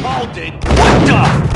called it. What the?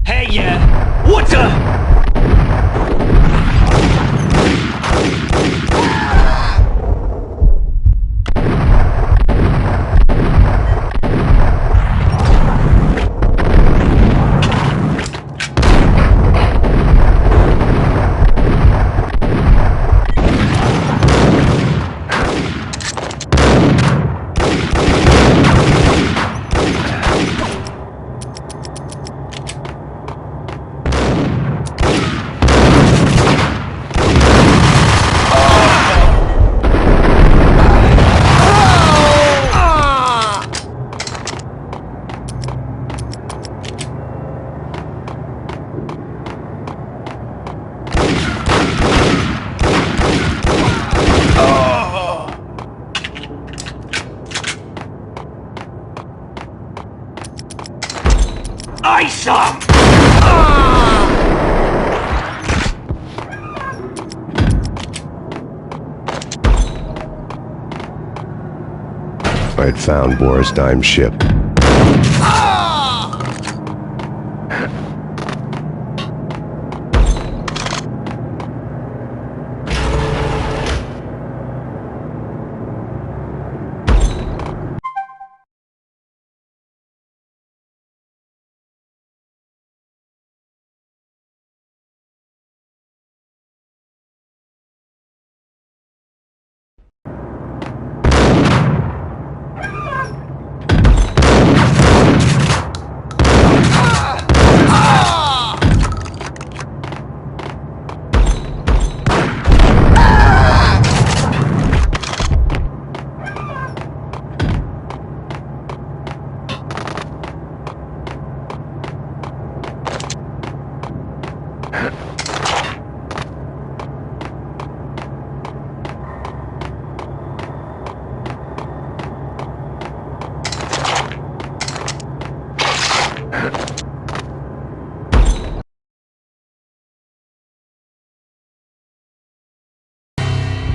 Hey, yeah. What the? Ice 'em! I had found Payne Tyme's ship.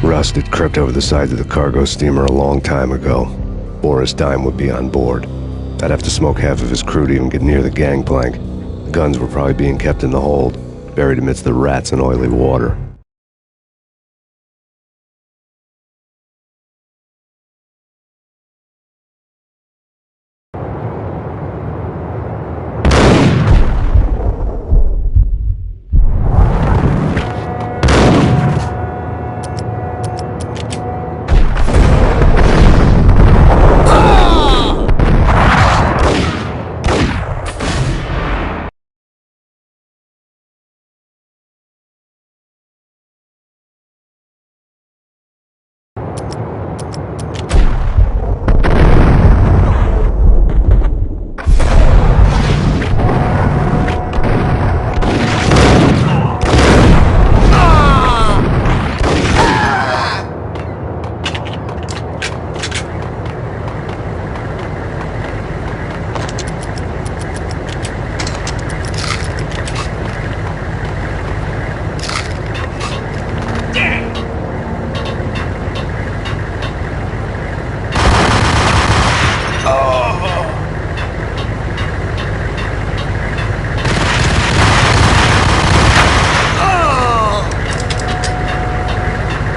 Rust had crept over the sides of the cargo steamer a long time ago. Payne Tyme would be on board. I'd have to smoke half of his crew to even get near the gangplank. The guns were probably being kept in the hold, buried amidst the rats and oily water.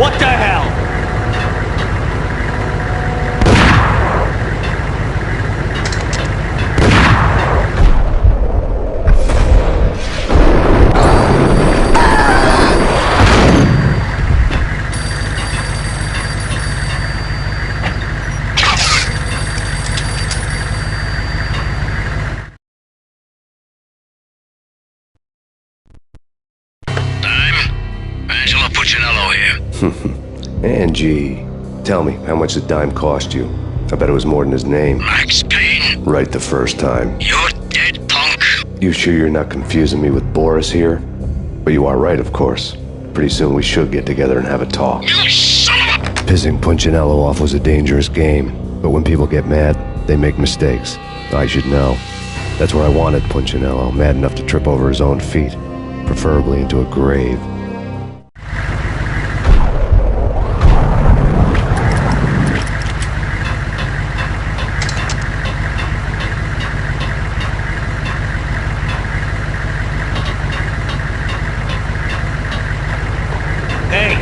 What the hell? Angie, tell me, how much did Dime cost you? I bet it was more than his name. Max Payne. Right the first time. You're dead, punk. You sure you're not confusing me with Boris here? But you are right, of course. Pretty soon we should get together and have a talk. You son of a... Pissing Punchinello off was a dangerous game, but when people get mad, they make mistakes. I should know. That's where I wanted Punchinello, mad enough to trip over his own feet, preferably into a grave. Hey!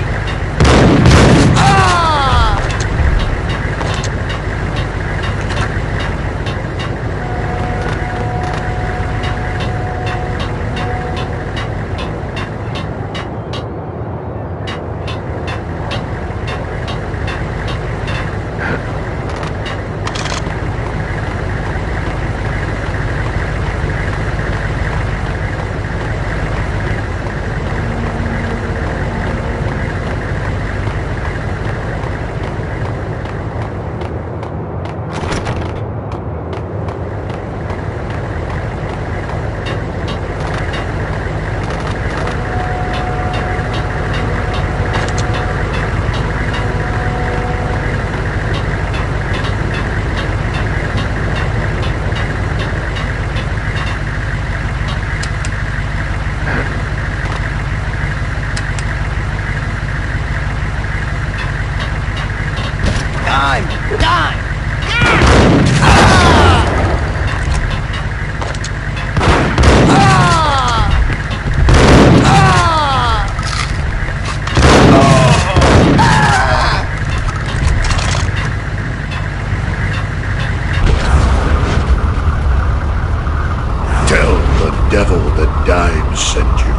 Tell the devil that Dime sent you.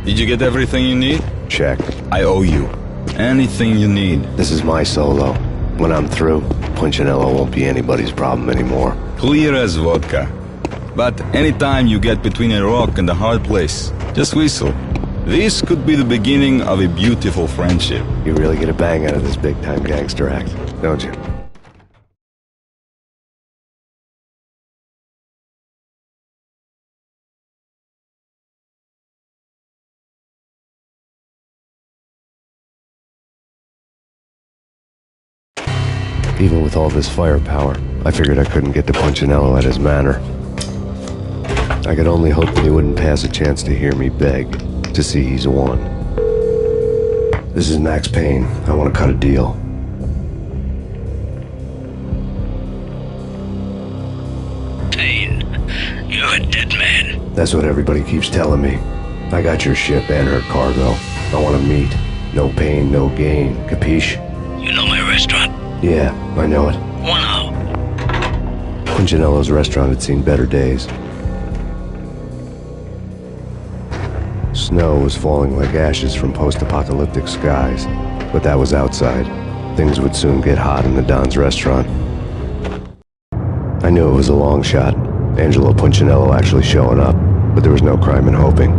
Did you get everything you need? Check. I owe you. Anything you need. This is my solo. When I'm through, Punchinello won't be anybody's problem anymore. Clear as vodka. But anytime you get between a rock and a hard place, just whistle. This could be the beginning of a beautiful friendship. You really get a bang out of this big-time gangster act, don't you? Even with all this firepower, I figured I couldn't get to Punchinello at his manor. I could only hope that he wouldn't pass a chance to hear me beg to see he's won. This is Max Payne. I want to cut a deal. Payne, You're a dead man. That's what everybody keeps telling me. I got your ship and her cargo. I want to meet. No pain, no gain. Capiche? You know my restaurant? Yeah, I know it. 1 hour. Punchinello's restaurant had seen better days. Snow was falling like ashes from post-apocalyptic skies, but that was outside. Things would soon get hot in the Don's restaurant. I knew it was a long shot, Angelo Punchinello actually showing up, but there was no crime in hoping.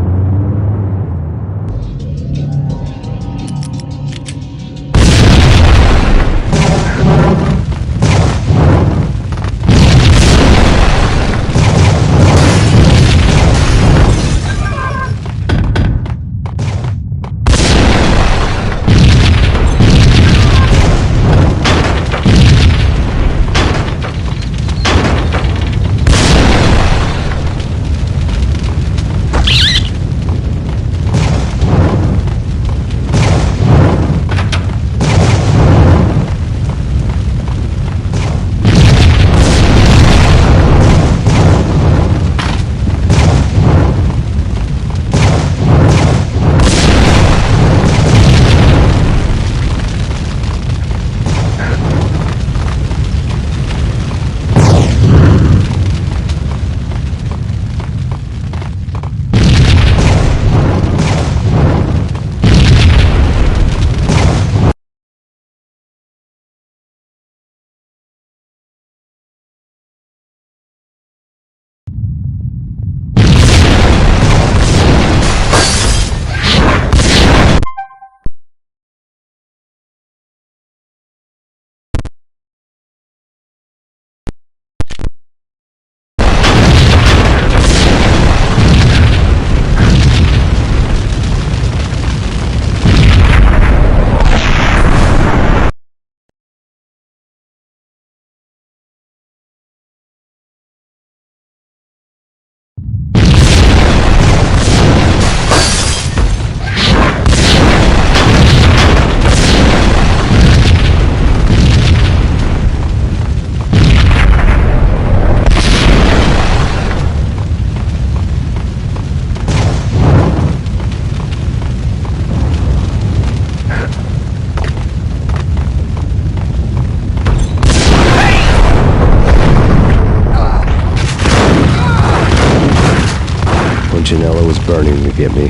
Punchinello was burning to get me.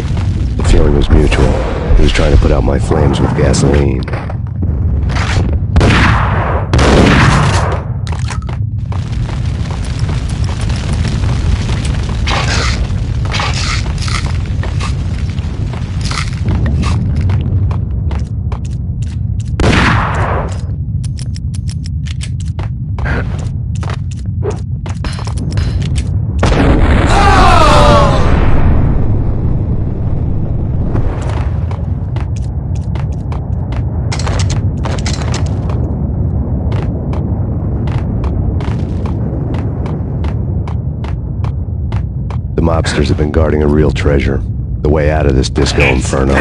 The feeling was mutual. He was trying to put out my flames with gasoline. The mobsters have been guarding a real treasure. The way out of this disco inferno.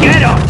Get him!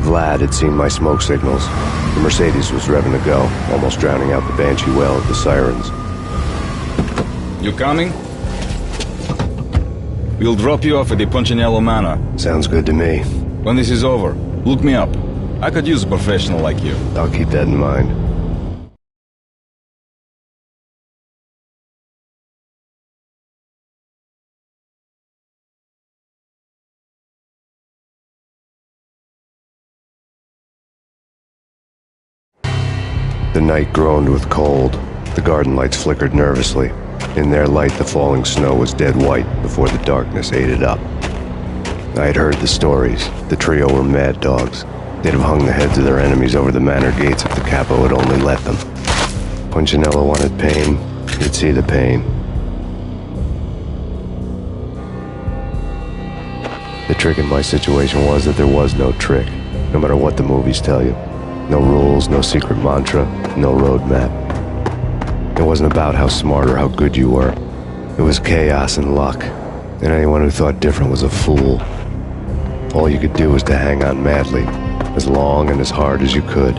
Vlad had seen my smoke signals. The Mercedes was revving to go, almost drowning out the Banshee well of the sirens. You coming? We'll drop you off at the Punchinello Manor. Sounds good to me. When this is over, look me up. I could use a professional like you. I'll keep that in mind. The night groaned with cold. The garden lights flickered nervously. In their light, the falling snow was dead white before the darkness ate it up. I had heard the stories. The trio were mad dogs. They'd have hung the heads of their enemies over the manor gates if the capo had only let them. Punchinello wanted Payne. He'd see the pain. The trick in my situation was that there was no trick, no matter what the movies tell you. No rules, no secret mantra, no roadmap. It wasn't about how smart or how good you were. It was chaos and luck, and anyone who thought different was a fool. All you could do was to hang on madly, as long and as hard as you could.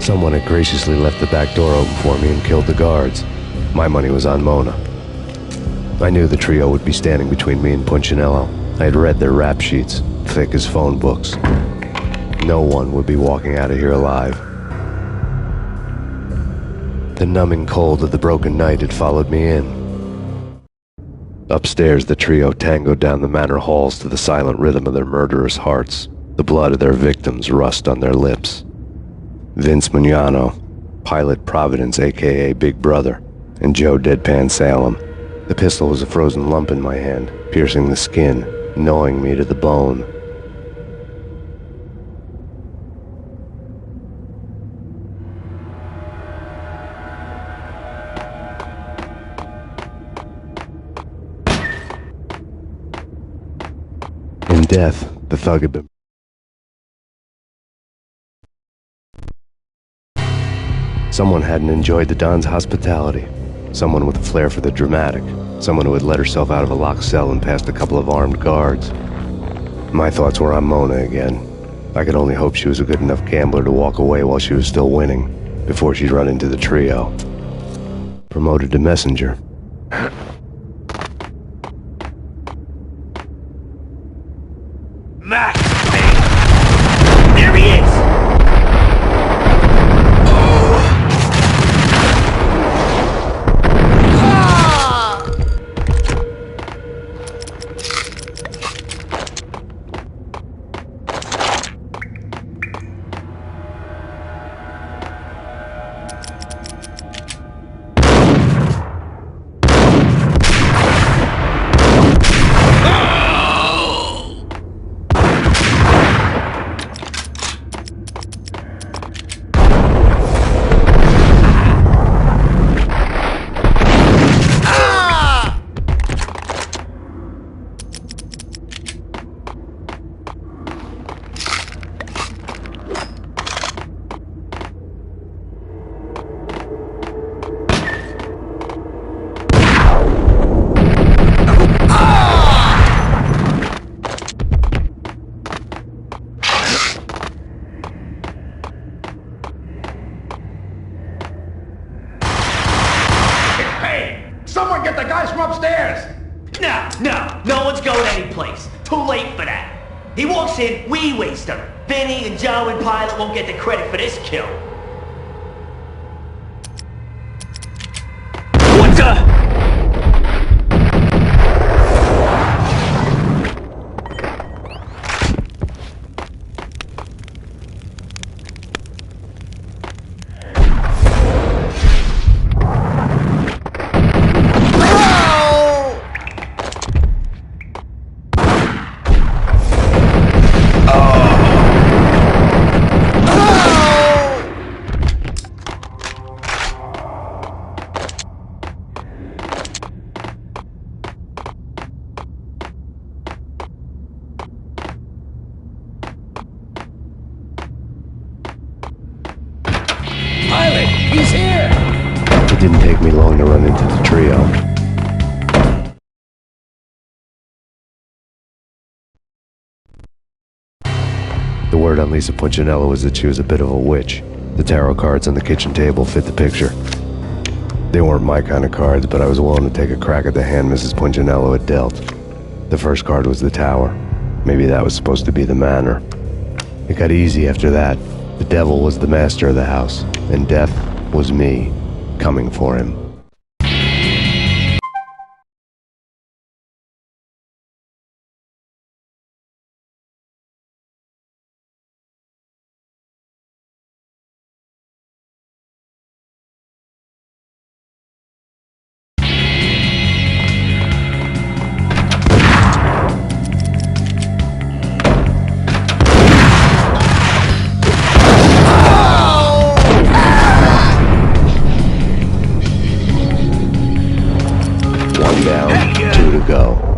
Someone had graciously left the back door open for me and killed the guards. My money was on Mona. I knew the trio would be standing between me and Punchinello. I had read their rap sheets, thick as phone books. No one would be walking out of here alive. The numbing cold of the broken night had followed me in. Upstairs, the trio tangoed down the manor halls to the silent rhythm of their murderous hearts, the blood of their victims rust on their lips. Vince Mugnano, Pilot Providence, a.k.a. Big Brother, and Joe Deadpan Salem. The pistol was a frozen lump in my hand, piercing the skin, gnawing me to the bone. In death, the thug had been... Someone hadn't enjoyed the Don's hospitality. Someone with a flair for the dramatic. Someone who had let herself out of a locked cell and past a couple of armed guards. My thoughts were on Mona again. I could only hope she was a good enough gambler to walk away while she was still winning, before she'd run into the trio. Promoted to messenger. Max! There he is! Someone get the guys from upstairs! No one's going anyplace. Too late for that. He walks in, we waste him. Vinny and Joe and Pilot won't get the credit for this kill. What the? Pilot, he's here! It didn't take me long to run into the trio. The word on Lisa Punchinello was that she was a bit of a witch. The tarot cards on the kitchen table fit the picture. They weren't my kind of cards, but I was willing to take a crack at the hand Mrs. Punchinello had dealt. The first card was the tower. Maybe that was supposed to be the manor. It got easy after that. The devil was the master of the house, and death was me, coming for him. One down, two to go.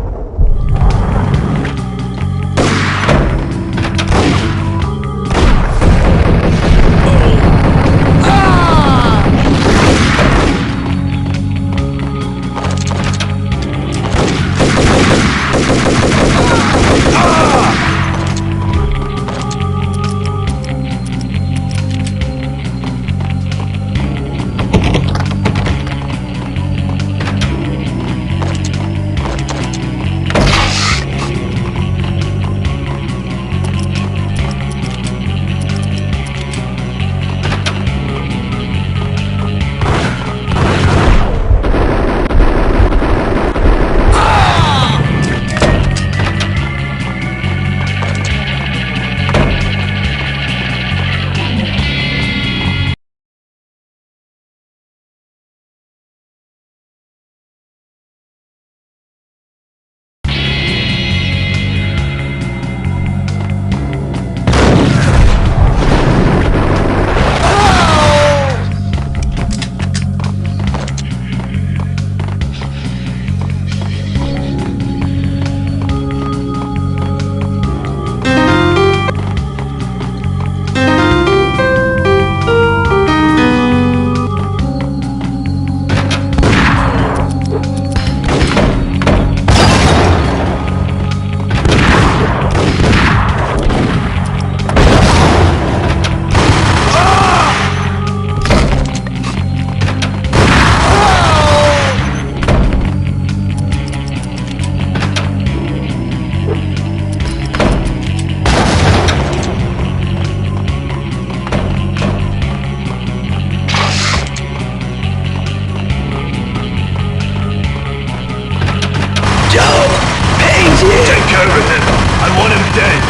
Take care of him. I want him dead.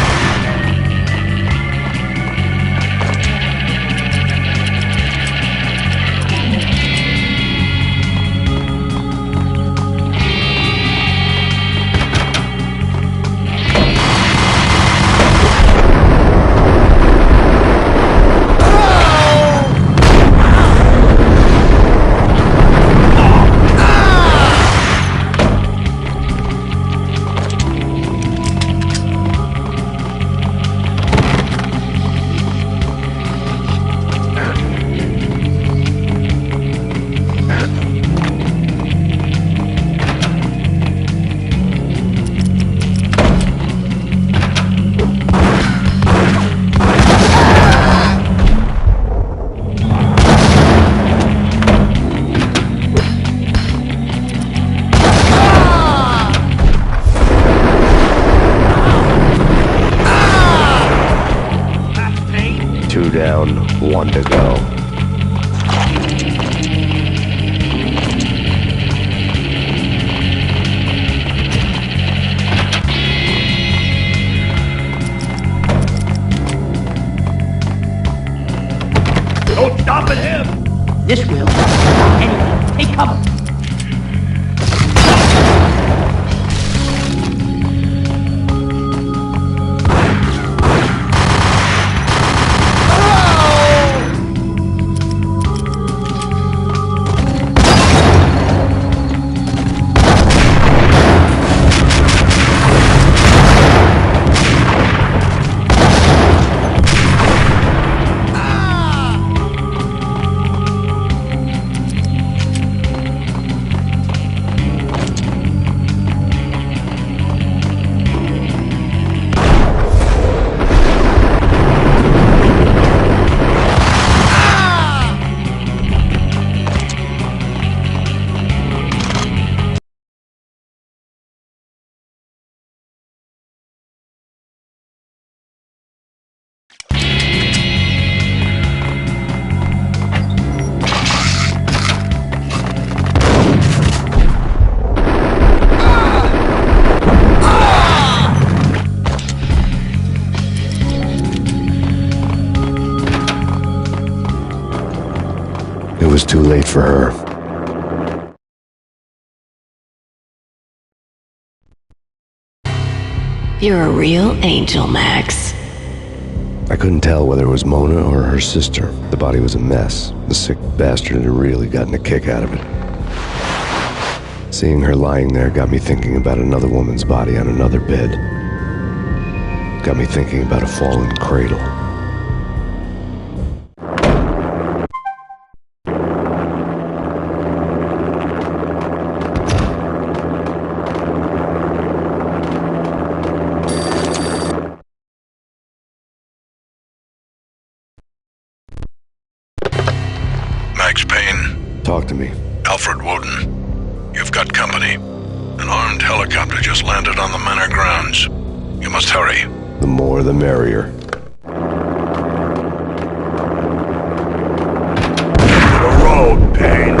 Two down, one to go. Don't stop at him. This will. Anyway, take cover. was too late for her. You're a real angel, Max. I couldn't tell whether it was Mona or her sister. The body was a mess. The sick bastard had really gotten a kick out of it. Seeing her lying there got me thinking about another woman's body on another bed. Got me thinking about a fallen cradle. Max Payne. Talk to me. Alfred Woden. You've got company. An armed helicopter just landed on the manor grounds. You must hurry. The more the merrier. To the road, Payne.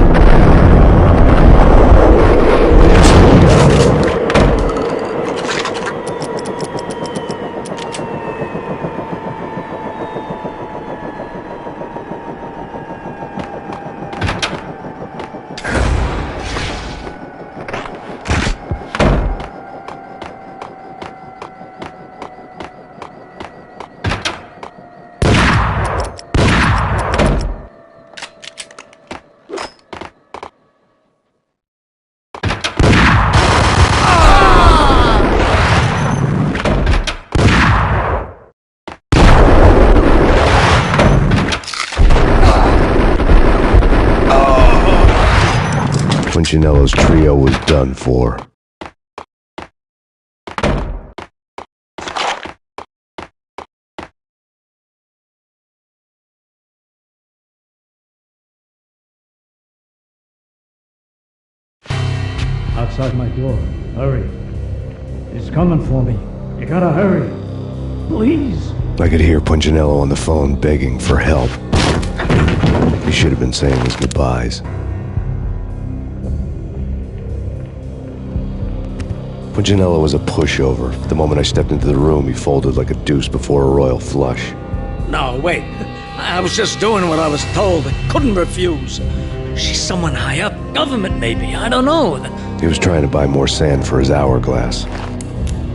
Punchinello's trio was done for. Outside my door. Hurry. He's coming for me. You gotta hurry. Please. I could hear Punchinello on the phone begging for help. He should have been saying his goodbyes. Punchinello was a pushover. The moment I stepped into the room, he folded like a deuce before a royal flush. No, wait. I was just doing what I was told. I couldn't refuse. She's someone high up. Government, maybe. I don't know. He was trying to buy more sand for his hourglass.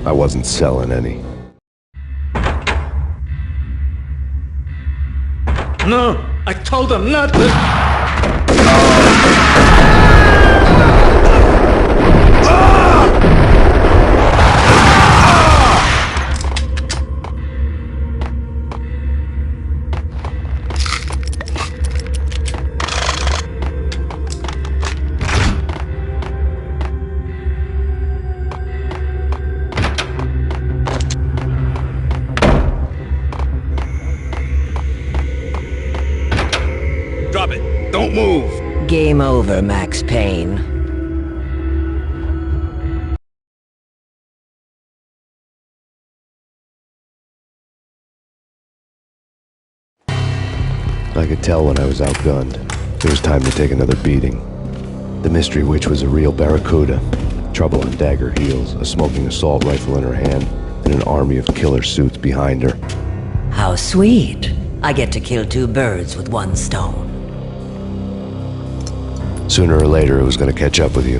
I wasn't selling any. No, I told him not to. Drop it. Don't move. Game over, Max Payne. I could tell when I was outgunned. It was time to take another beating. The mystery witch was a real barracuda. Trouble on dagger heels, a smoking assault rifle in her hand, and an army of killer suits behind her. How sweet. I get to kill two birds with one stone. Sooner or later, it was going to catch up with you.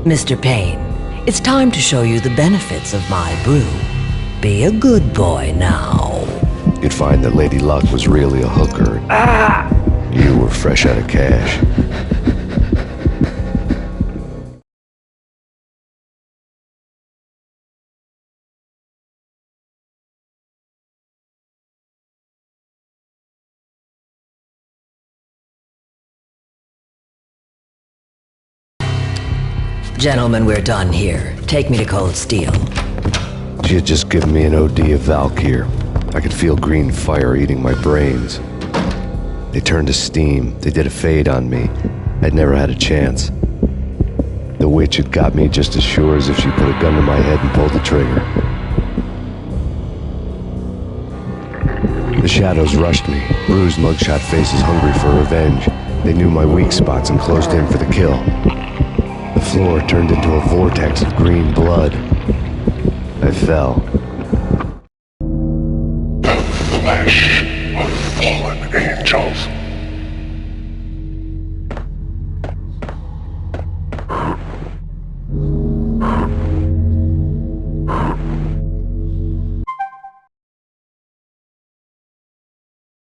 Mr. Payne, it's time to show you the benefits of my brew. Be a good boy now. You'd find that Lady Luck was really a hooker. You were fresh out of cash. Gentlemen, we're done here. Take me to Cold Steel. She had just given me an OD of Valkyr. I could feel green fire eating my brains. They turned to steam. They did a fade on me. I'd never had a chance. The witch had got me just as sure as if she put a gun to my head and pulled the trigger. The shadows rushed me, bruised mugshot faces hungry for revenge. They knew my weak spots and closed in for the kill. The floor turned into a vortex of green blood. I fell. The flesh of fallen angels